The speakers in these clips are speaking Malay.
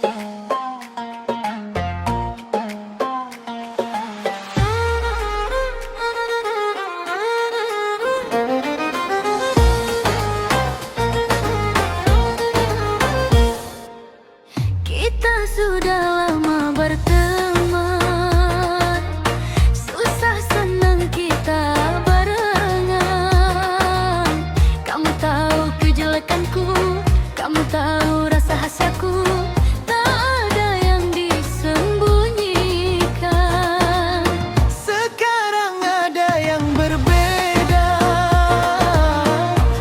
Kita sudah lama berteman, susah senang kita barengan. Kamu tahu kejelekanku, kamu tahu rasa hasyaku, tak ada yang disembunyikan. Sekarang ada yang berbeda,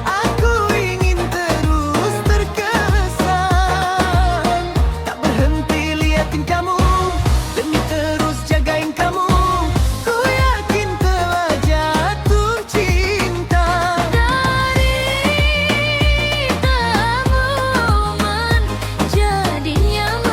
aku ingin terus terkesan, tak berhenti liatin kamu, demi terus jagain kamu. Ku yakin telah jatuh cinta. Dari tamu menjadi nyaman.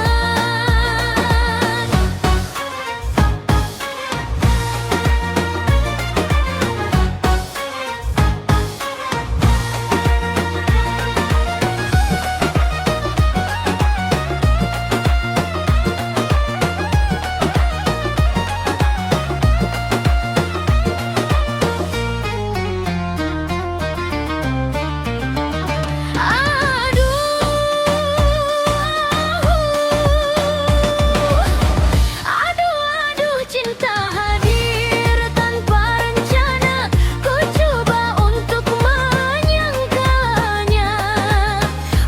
Aduh, cinta hadir tanpa rencana. Ku coba untuk menyangkalnya.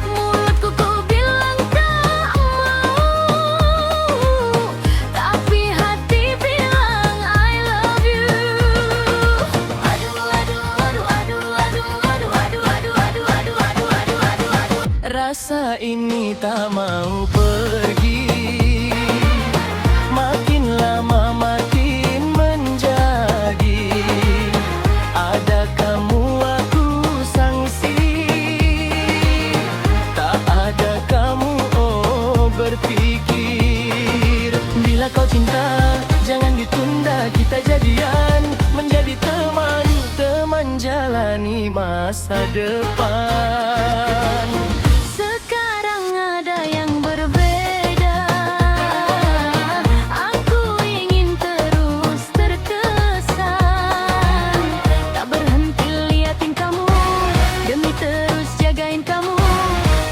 Mulutku ku bilang tak mau, tapi hati bilang I love you. Rasa ini tak mau pergi, makin lama makin menjadi. Ada kamu aku sangsi, tak ada kamu oh berpikir. Bila kau cinta jangan ditunda, kita jadian menjadi teman, teman jalani masa depan. Sekarang ada yang berbeda, aku ingin terus terkesan, tak berhenti liatin kamu, demi terus jagain kamu.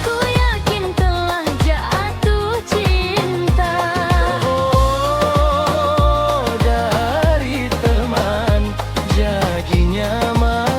Ku yakin telah jatuh cinta. Oh, dari teman jadi nyaman.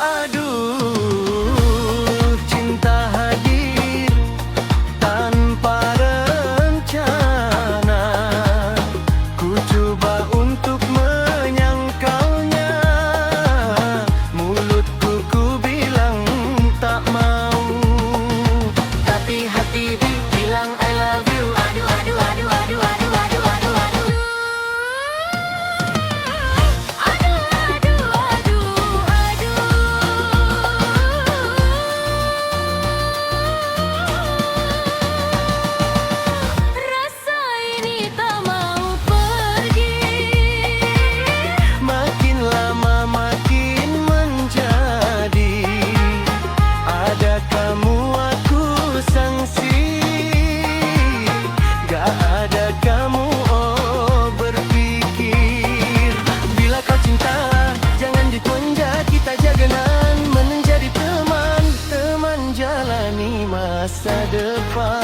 Aduh, cinta hadir tanpa rencana. Ku coba untuk menyangkalnya, mulutku ku bilang tak mau, tapi hati bilang I love you. Rasa ini tak mau pergi, Makin lama makin menjadi. Ada kamu aku sangsi, gak ada kamu oh berpikir. Bila kau cinta jangan ditunda, kita jaganan menjadi teman, teman jalani masa depan.